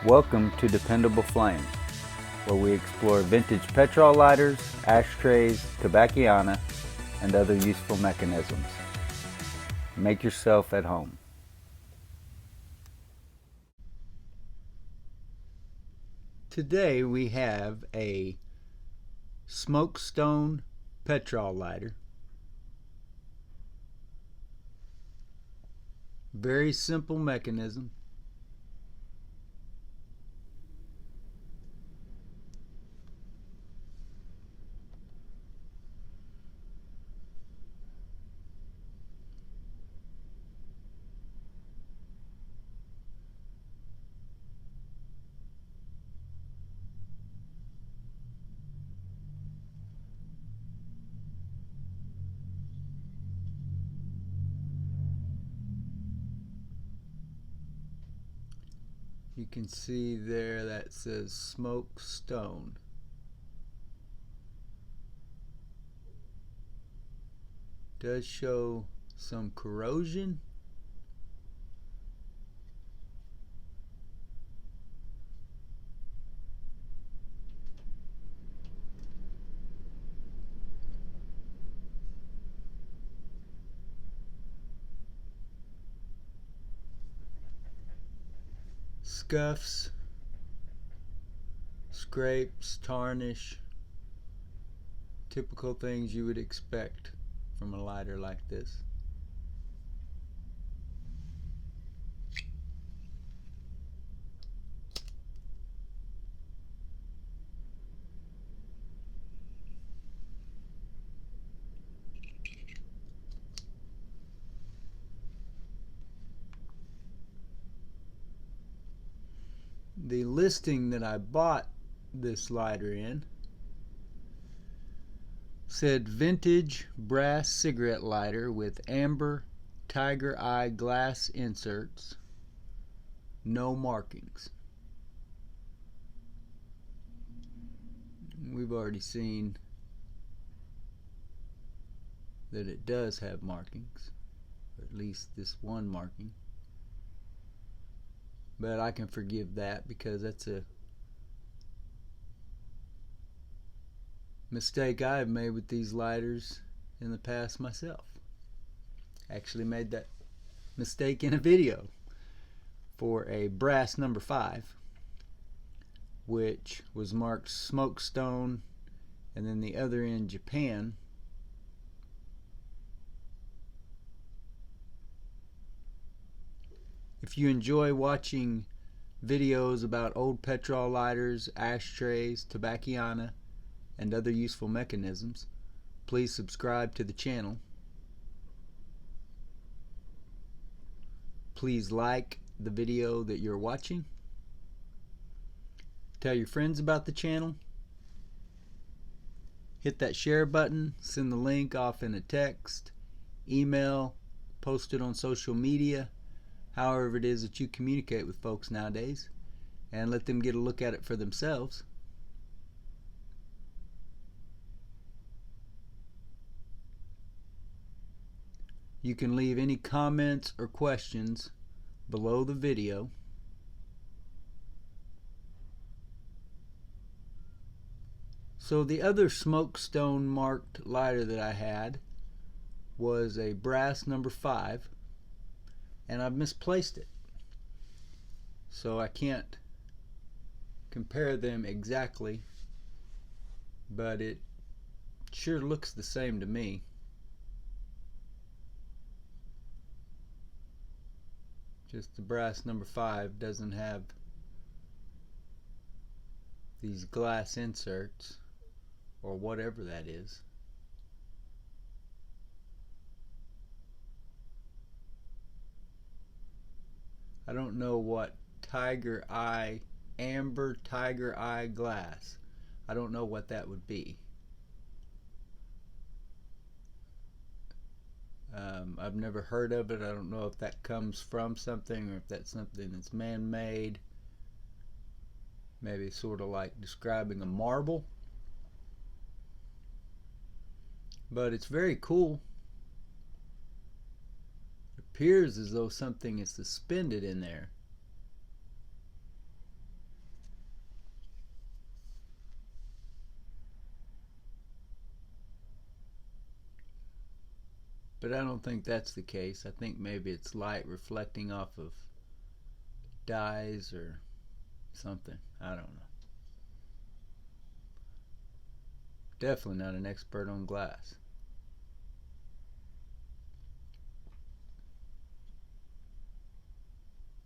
Welcome to Dependable Flame, where we explore vintage petrol lighters, ashtrays, tobacciana, and other useful mechanisms. Make yourself at home. Today we have a Smokestone petrol lighter. Very simple mechanism. You can see there that says Smokestone. Does show some corrosion. Scuffs, scrapes, tarnish, typical things you would expect from a lighter like this. The listing that I bought this lighter in said vintage brass cigarette lighter with amber tiger eye glass inserts, no markings. We've already seen that it does have markings, or at least this one marking. But I can forgive that because that's a mistake I've made with these lighters in the past myself. Actually made that mistake in a video for a brass number 5, which was marked Smokestone, and then the other in Japan. If you enjoy watching videos about old petrol lighters, ashtrays, tobacciana, and other useful mechanisms, please subscribe to the channel. Please like the video that you're watching. Tell your friends about the channel. Hit that share button, send the link off in a text, email, post it on social media, however it is that you communicate with folks nowadays, and let them get a look at it for themselves. You can leave any comments or questions below the video. So the other Smokestone marked lighter that I had was a brass number 5, and I've misplaced it, so I can't compare them exactly, but it sure looks the same to me. Just the brass number 5 doesn't have these glass inserts, or whatever that is. I don't know what amber tiger eye glass, I don't know what that would be. I've never heard of it. I don't know if that comes from something or if that's something that's man-made. Maybe sort of like describing a marble. But it's very cool. It appears as though something is suspended in there. but I don't think that's the case. I think maybe it's light reflecting off of dyes or something. I don't know. Definitely not an expert on glass.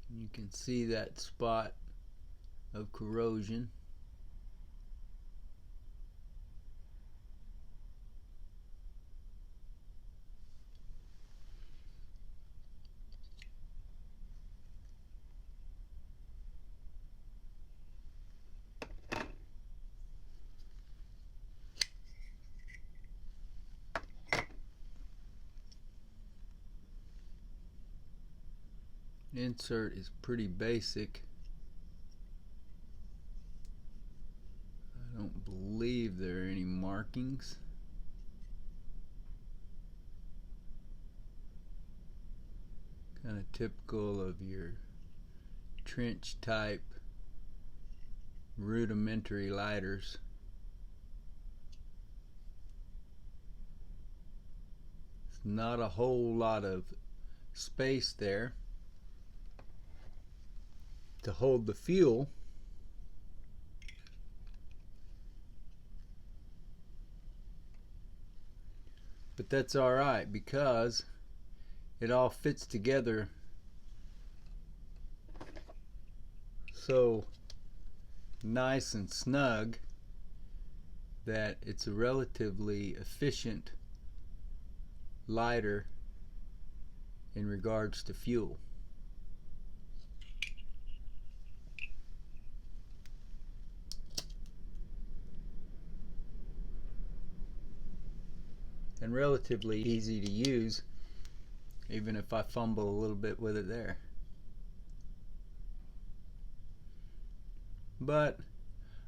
You can see that spot of corrosion. Insert is pretty basic. I don't believe there are any markings. Kind of typical of your trench type rudimentary lighters. It's not a whole lot of space there to hold the fuel. But that's alright because it all fits together so nice and snug that it's a relatively efficient lighter in regards to fuel. And relatively easy to use, even if I fumble a little bit with it there. But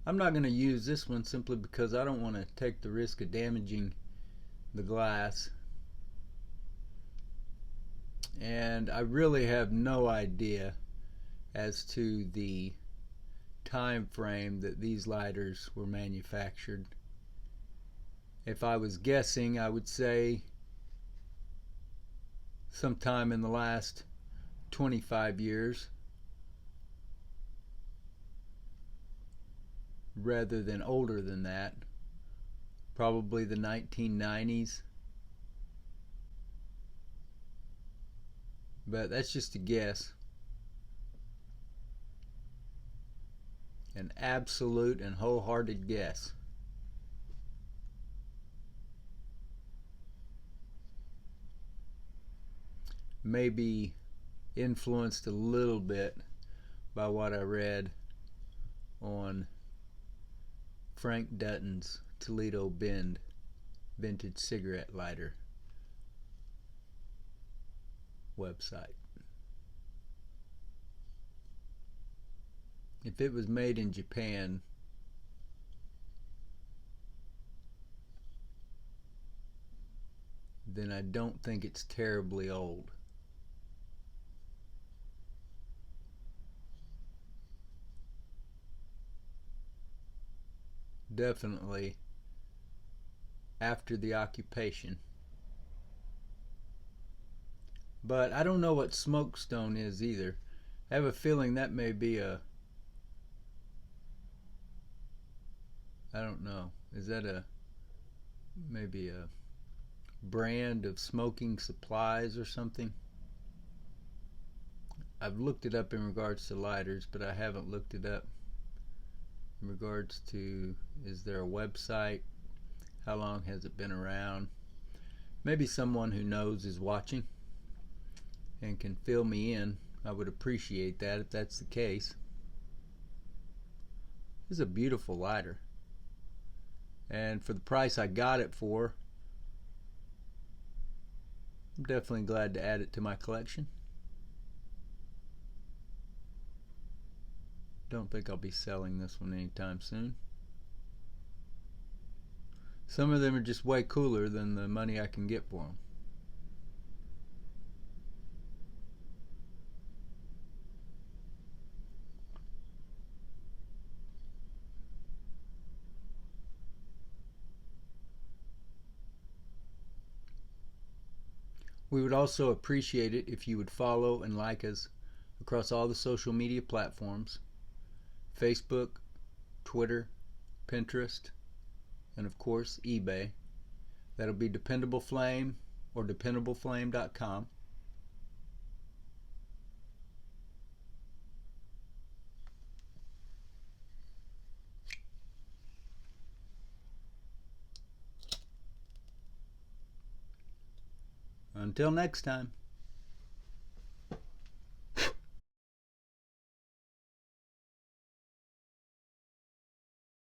I'm not going to use this one simply because I don't want to take the risk of damaging the glass, and I really have no idea as to the time frame that these lighters were manufactured. If I was guessing, I would say sometime in the last 25 years rather than older than that, probably the 1990s. But that's just a guess. An absolute and wholehearted guess. Maybe influenced a little bit by what I read on Frank Dutton's Toledo Bend vintage cigarette lighter website. If it was made in Japan, then I don't think it's terribly old. Definitely after the occupation. But I don't know what smokestone is either. I have a feeling that may be a, I don't know, is that a, maybe a brand of smoking supplies or something? I've looked it up in regards to lighters, but I haven't looked it up in regards to, is there a website? How long has it been around? Maybe someone who knows is watching and can fill me in. I would appreciate that if that's the case. This is a beautiful lighter, and for the price I got it for, I'm definitely glad to add it to my collection. Don't think I'll be selling this one anytime soon. Some of them are just way cooler than the money I can get for them. We would also appreciate it if you would follow and like us across all the social media platforms: Facebook, Twitter, Pinterest, and of course eBay. That'll be Dependable Flame or dependableflame.com. Until next time.